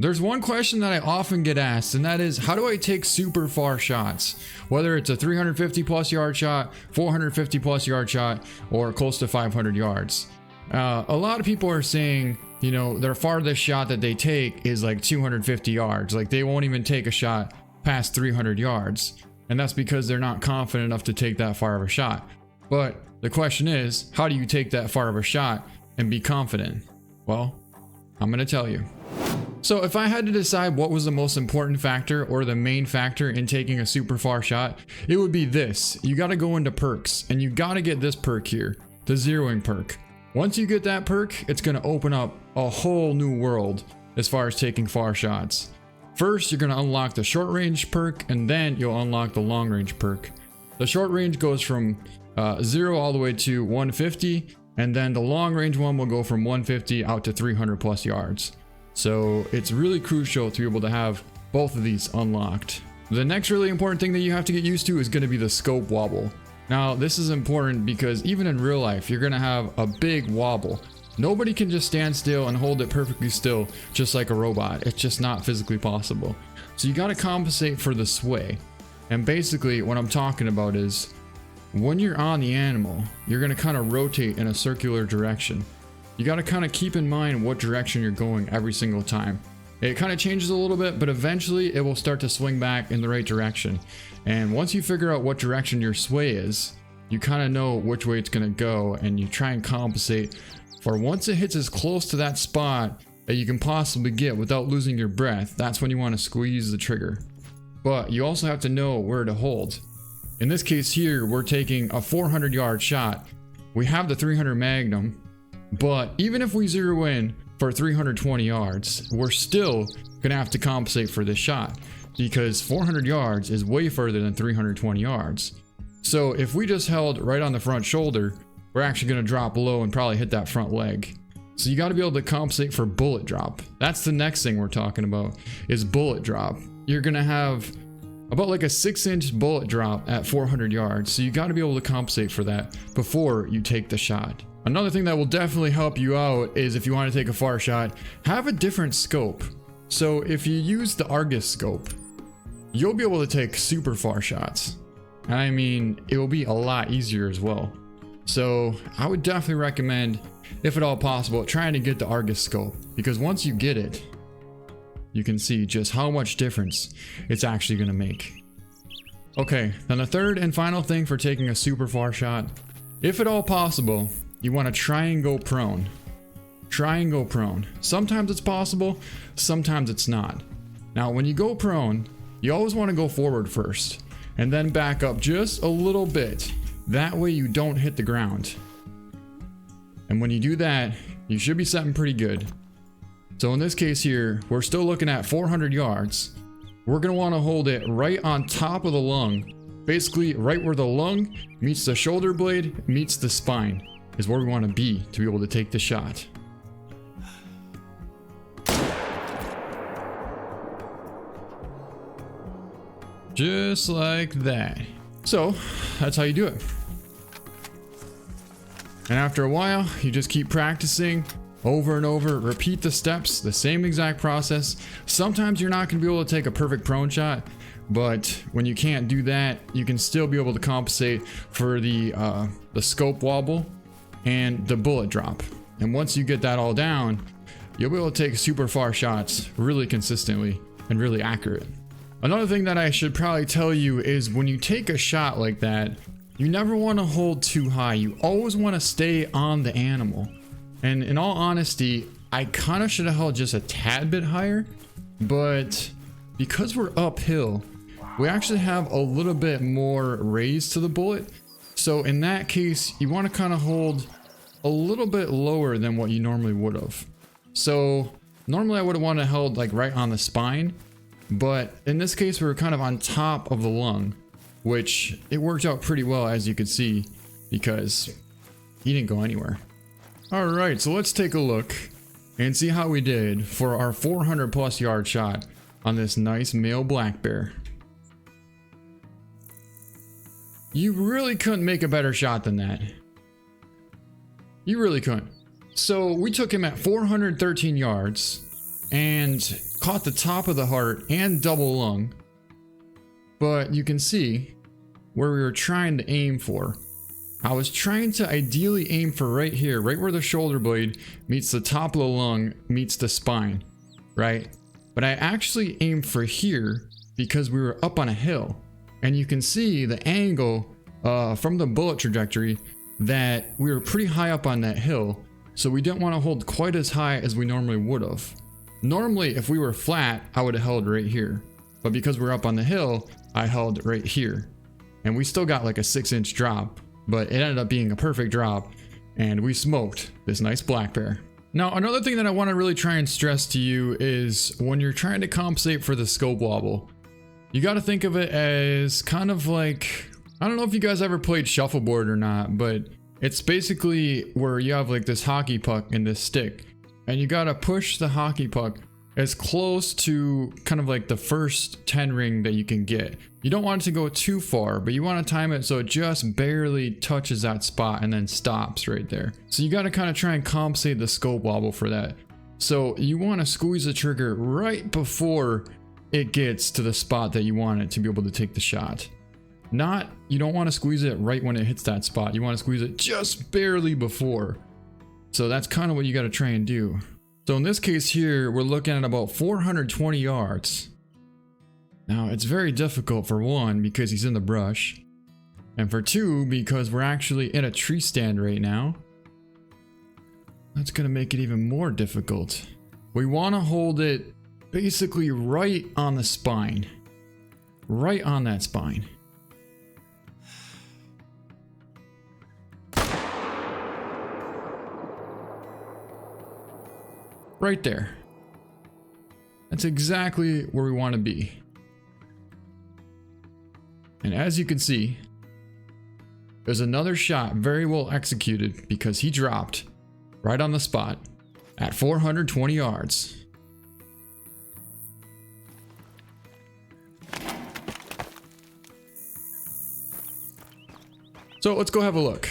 There's one question that I often get asked, and that is, how do I take super far shots? Whether it's a 350 plus yard shot, 450 plus yard shot, or close to 500 yards. A lot of people are saying, you know, their farthest shot that they take is like 250 yards. Like they won't even take a shot past 300 yards. And that's because they're not confident enough to take that far of a shot. But the question is, how do you take that far of a shot and be confident? Well, I'm going to tell you. So if I had to decide what was the most important factor or the main factor in taking a super far shot, it would be this. You got to go into perks, and you got to get this perk here, the zeroing perk. Once you get that perk, it's going to open up a whole new world as far as taking far shots. First, you're going to unlock the short range perk, and then you'll unlock the long range perk. The short range goes from 0 all the way to 150, and then the long range one will go from 150 out to 300 plus yards. So it's really crucial to be able to have both of these unlocked. The next really important thing that you have to get used to is going to be the scope wobble. Now this is important because even in real life, you're going to have a big wobble. Nobody can just stand still and hold it perfectly still just like a robot. It's just not physically possible. So you got to compensate for the sway. And basically what I'm talking about is when you're on the animal, you're going to kind of rotate in a circular direction. You got to kind of keep in mind what direction you're going every single time. It kind of changes a little bit, but eventually it will start to swing back in the right direction. And once you figure out what direction your sway is, you kind of know which way it's going to go, and you try and compensate for once it hits as close to that spot that you can possibly get without losing your breath. That's when you want to squeeze the trigger. But you also have to know where to hold. In this case here, we're taking a 400 yard shot. We have the 300 Magnum. But even if we zero in for 320 yards, we're still gonna have to compensate for this shot because 400 yards is way further than 320 yards. So if we just held right on the front shoulder, we're actually gonna drop low and probably hit that front leg. So you gotta be able to compensate for bullet drop. That's the next thing we're talking about, is bullet drop. You're gonna have about like a 6-inch bullet drop at 400 yards. So you gotta be able to compensate for that before you take the shot. Another thing that will definitely help you out is if you want to take a far shot, have a different scope. So if you use the Argus scope, you'll be able to take super far shots. I mean, it will be a lot easier as well. So I would definitely recommend, if at all possible, trying to get the Argus scope, because once you get it, you can see just how much difference it's actually going to make. Okay, then the third and final thing for taking a super far shot, if at all possible, you want to try and go prone. Try and go prone. Sometimes it's possible, sometimes it's not. Now, when you go prone, you always want to go forward first, and then back up just a little bit. That way you don't hit the ground. And when you do that, you should be setting pretty good. So in this case here, we're still looking at 400 yards. We're going to want to hold it right on top of the lung. Basically, right where the lung meets the shoulder blade, meets the spine, is where we want to be able to take the shot. Just like that. So that's how you do it. And after a while, you just keep practicing over and over, repeat the steps, the same exact process. Sometimes you're not going to be able to take a perfect prone shot, but when you can't do that, you can still be able to compensate for the scope wobble and the bullet drop. And once you get that all down, you'll be able to take super far shots really consistently and really accurate. Another thing that I should probably tell you is when you take a shot like that, you never want to hold too high. You always want to stay on the animal. And in all honesty, I kind of should have held just a tad bit higher, but because we're uphill, we actually have a little bit more raise to the bullet. So in that case, you want to kind of hold a little bit lower than what you normally would have. So normally I would have wanted to held like right on the spine, but in this case, we were kind of on top of the lung, which it worked out pretty well, as you could see, because he didn't go anywhere. All right, so let's take a look and see how we did for our 400 plus yard shot on this nice male black bear. You really couldn't make a better shot than that. You really couldn't. So we took him at 413 yards, and caught the top of the heart and double lung. But you can see where we were trying to aim for. I was trying to ideally aim for right here, right where the shoulder blade meets the top of the lung, meets the spine, right? But I actually aimed for here because we were up on a hill. And you can see the angle from the bullet trajectory that we were pretty high up on that hill. So we didn't want to hold quite as high as we normally would have. Normally, if we were flat, I would have held right here. But because we're up on the hill, I held right here. And we still got like a 6-inch drop, but it ended up being a perfect drop. And we smoked this nice black bear. Now, another thing that I want to really try and stress to you is when you're trying to compensate for the scope wobble, you got to think of it as kind of like, I don't know if you guys ever played shuffleboard or not, but it's basically where you have like this hockey puck and this stick, and you got to push the hockey puck as close to kind of like the first 10 ring that you can get. You don't want it to go too far, but you want to time it so it just barely touches that spot and then stops right there. So you got to kind of try and compensate the scope wobble for that. So you want to squeeze the trigger right before it gets to the spot that you want it to be able to take the shot. You don't want to squeeze it right when it hits that spot. You want to squeeze it just barely before. So that's kind of what you got to try and do. So in this case here, we're looking at about 420 yards. Now it's very difficult for one, because he's in the brush. And for two, because we're actually in a tree stand right now. That's going to make it even more difficult. We want to hold it basically right on the spine. Right on that spine. Right there. That's exactly where we want to be. And as you can see, there's another shot very well executed because he dropped right on the spot at 420 yards. So let's go have a look.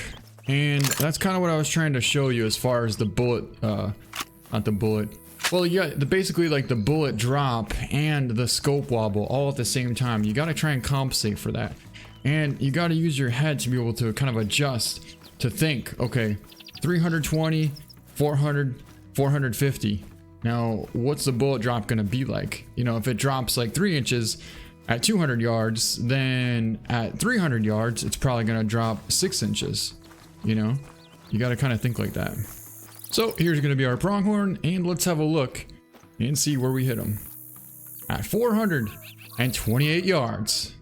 And that's kind of what I was trying to show you as far as the bullet, not the bullet. Well, yeah, basically like the bullet drop and the scope wobble all at the same time. You got to try and compensate for that. And you got to use your head to be able to kind of adjust to think, okay, 320, 400, 450. Now, what's the bullet drop going to be like? You know, if it drops like 3 inches at 200 yards, then at 300 yards, it's probably going to drop 6 inches. You know, you got to kind of think like that. So here's going to be our pronghorn, and let's have a look and see where we hit him. At 428 yards.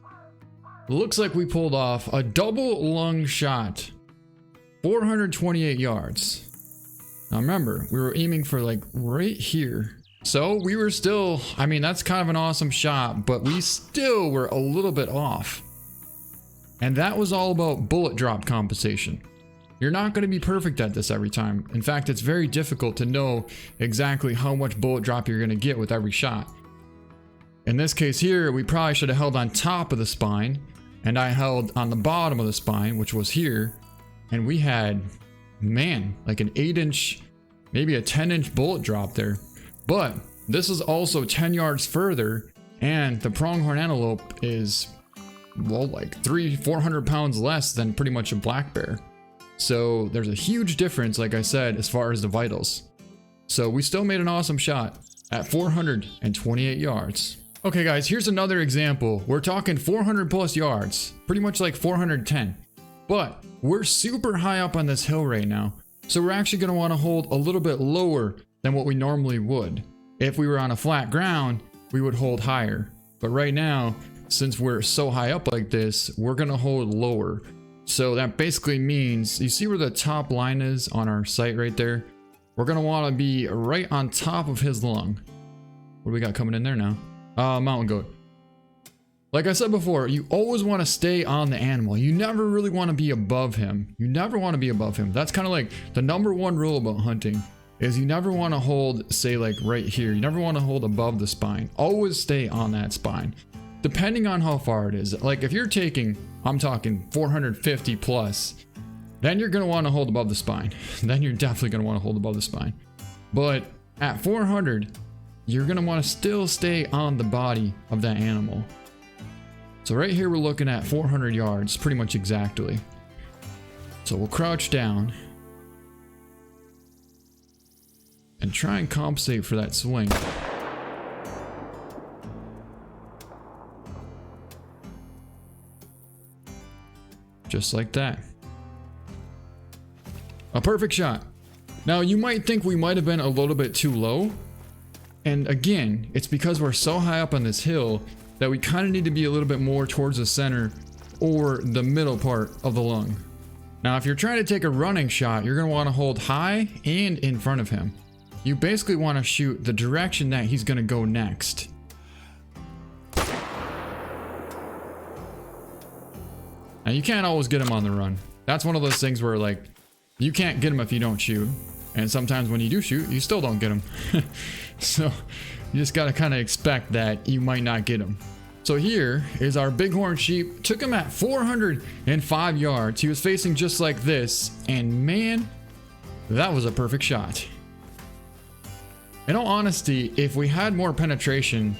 Looks like we pulled off a double lung shot. 428 yards. Now remember, we were aiming for like right here. So we were still, I mean, that's kind of an awesome shot, but we still were a little bit off. And that was all about bullet drop compensation. You're not going to be perfect at this every time. In fact, it's very difficult to know exactly how much bullet drop you're going to get with every shot. In this case here, we probably should have held on top of the spine, and I held on the bottom of the spine, which was here, and we had, man, like an 8-inch, maybe a 10-inch bullet drop there. But this is also 10 yards further, and the pronghorn antelope is, well, like 400 pounds less than pretty much a black bear. So there's a huge difference, like I said, as far as the vitals. So we still made an awesome shot at 428 yards. Okay guys, here's another example. We're talking 400 plus yards, pretty much like 410. But we're super high up on this hill right now. So we're actually going to want to hold a little bit lower than what we normally would. If we were on a flat ground, we would hold higher. But right now, since we're so high up like this, we're going to hold lower. So that basically means, you see where the top line is on our sight right there? We're going to want to be right on top of his lung. What do we got coming in there now? Mountain goat. Like I said before, you always want to stay on the animal. You never really want to be above him. You never want to be above him. That's kind of like the #1 rule about hunting, is you never want to hold, say like right here. You never want to hold above the spine. Always stay on that spine. Depending on how far it is. Like if you're taking, I'm talking 450 plus, then you're going to want to hold above the spine. Then you're definitely going to want to hold above the spine. But at 400, you're gonna want to still stay on the body of that animal. So right here we're looking at 400 yards, pretty much exactly. So we'll crouch down and try and compensate for that swing. Just like that. A perfect shot. Now you might think we might have been a little bit too low. And again, it's because we're so high up on this hill that we kind of need to be a little bit more towards the center or the middle part of the lung. Now, if you're trying to take a running shot, you're going to want to hold high and in front of him. You basically want to shoot the direction that he's going to go next. Now, you can't always get him on the run. That's one of those things where, like, you can't get him if you don't shoot. And sometimes when you do shoot, you still don't get him. So you just got to kind of expect that you might not get him. So here is our Bighorn Sheep. Took him at 405 yards. He was facing just like this. And man, that was a perfect shot. In all honesty, if we had more penetration,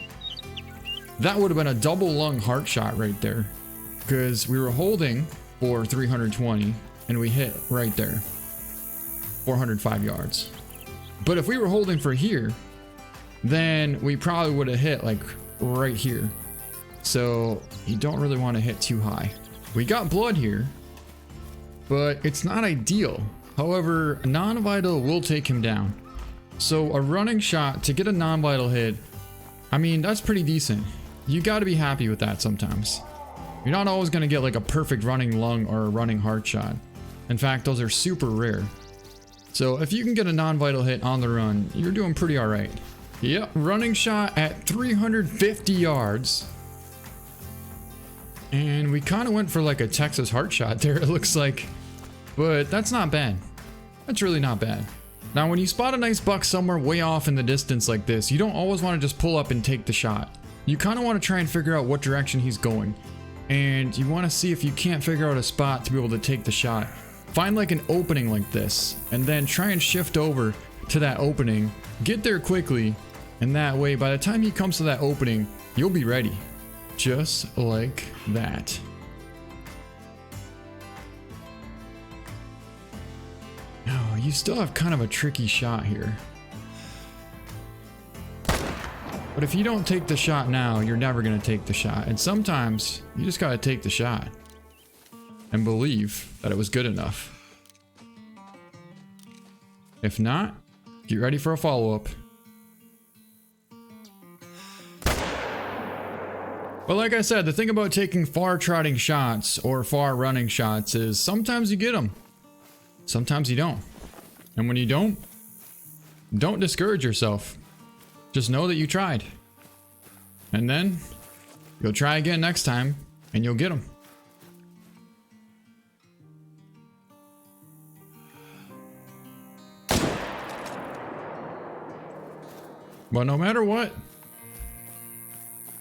that would have been a double lung heart shot right there. Because we were holding for 320 and we hit right there. 405 yards. But if we were holding for here, then we probably would have hit like right here. So you don't really want to hit too high. We got blood here, but it's not ideal. However, non-vital will take him down. So a running shot to get a non-vital hit, I mean, that's pretty decent. You got to be happy with that sometimes. You're not always going to get like a perfect running lung or a running heart shot. In fact, those are super rare. So if you can get a non-vital hit on the run, you're doing pretty all right. Yep, running shot at 350 yards. And we kind of went for like a Texas heart shot there, it looks like. But that's not bad. That's really not bad. Now, when you spot a nice buck somewhere way off in the distance like this, you don't always want to just pull up and take the shot. You kind of want to try and figure out what direction he's going. And you want to see if you can't figure out a spot to be able to take the shot. Find like an opening like this, and then try and shift over to that opening. Get there quickly, and that way, by the time he comes to that opening, you'll be ready. Just like that. Now, you still have kind of a tricky shot here. But if you don't take the shot now, you're never going to take the shot. And sometimes, you just got to take the shot. And believe that it was good enough. If not, get ready for a follow-up. But like I said, the thing about taking far trotting shots or far running shots is sometimes you get them. Sometimes you don't. And when you don't discourage yourself. Just know that you tried. And then you'll try again next time and you'll get them. But no matter what,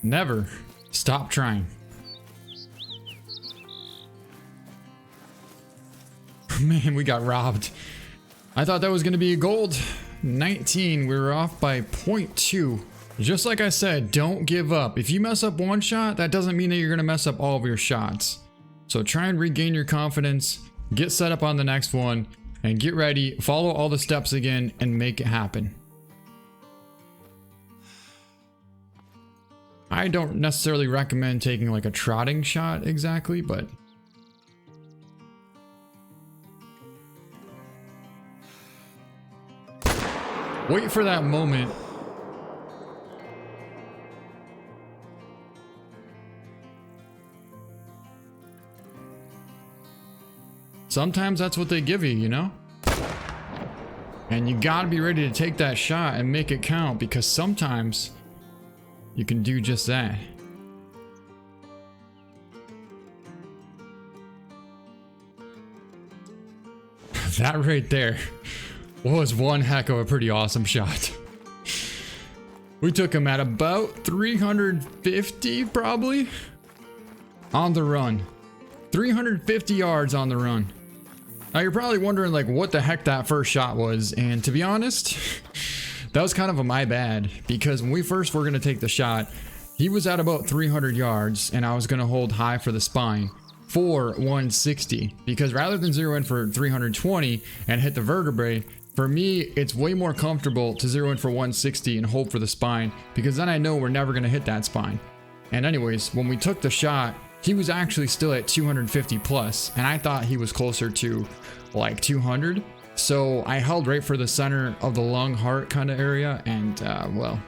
never stop trying. Man, we got robbed. I thought that was going to be a gold. 19, we were off by 0.2. Just like I said, don't give up. If you mess up one shot, that doesn't mean that you're going to mess up all of your shots. So try and regain your confidence, get set up on the next one, and get ready, follow all the steps again, and make it happen. I don't necessarily recommend taking like a trotting shot exactly, but wait for that moment. Sometimes that's what they give you, you know? And you gotta be ready to take that shot and make it count, because sometimes you can do just that. That right there was one heck of a pretty awesome shot. We took him at about 350 probably on the run. 350 yards on the run. Now you're probably wondering like what the heck that first shot was, and to be honest, that was kind of my bad, because when we first were going to take the shot, he was at about 300 yards and I was going to hold high for the spine for 160, because rather than zero in for 320 and hit the vertebrae, for me it's way more comfortable to zero in for 160 and hope for the spine, because then I know we're never going to hit that spine. And anyways, when we took the shot, he was actually still at 250 plus, and I thought he was closer to like 200. So I held right for the center of the lung heart kind of area, and well,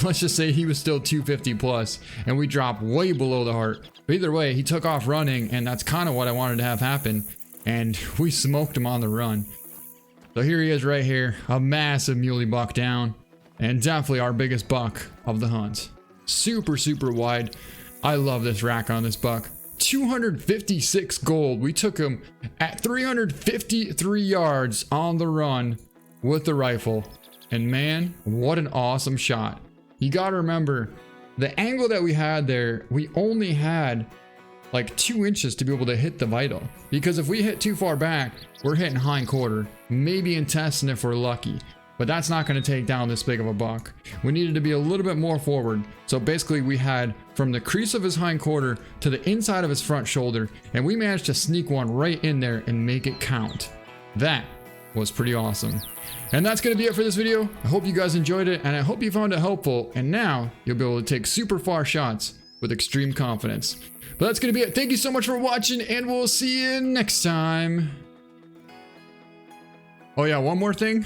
let's just say he was still 250 plus, and we dropped way below the heart. But either way, he took off running, and that's kind of what I wanted to have happen, and we smoked him on the run. So here he is right here, a massive muley buck down, and definitely our biggest buck of the hunt. Super, super wide. I love this rack on this buck. 256 gold. We took him at 353 yards on the run with the rifle. And man, what an awesome shot. You gotta remember, the angle that we had there, we only had like 2 inches to be able to hit the vital. Because if we hit too far back, we're hitting hind quarter, maybe intestine if we're lucky. But that's not going to take down this big of a buck. We needed to be a little bit more forward. So basically we had from the crease of his hind quarter to the inside of his front shoulder, and we managed to sneak one right in there and make it count. That was pretty awesome. And that's going to be it for this video. I hope you guys enjoyed it, and I hope you found it helpful, and now you'll be able to take super far shots with extreme confidence. But that's going to be it. Thank you so much for watching, and we'll see you next time. Oh yeah, one more thing.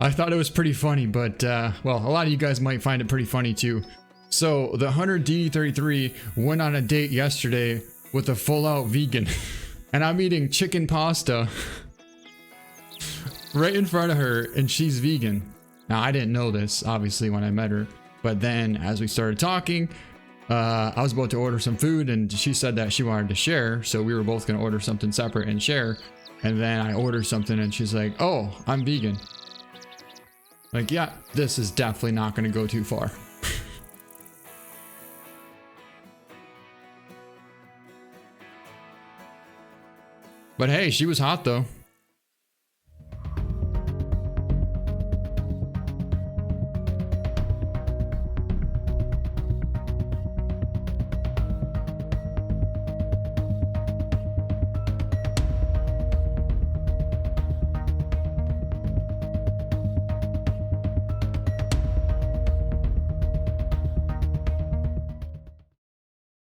I thought it was pretty funny, but well, a lot of you guys might find it pretty funny too. So the Hunter DD33 went on a date yesterday with a full-out vegan, and I'm eating chicken pasta right in front of her, and she's vegan. Now I didn't know this obviously when I met her, but then as we started talking, I was about to order some food, and she said that she wanted to share, so we were both going to order something separate and share. And then I ordered something, and she's like, "Oh, I'm vegan." Like, yeah, this is definitely not going to go too far. But hey, she was hot though.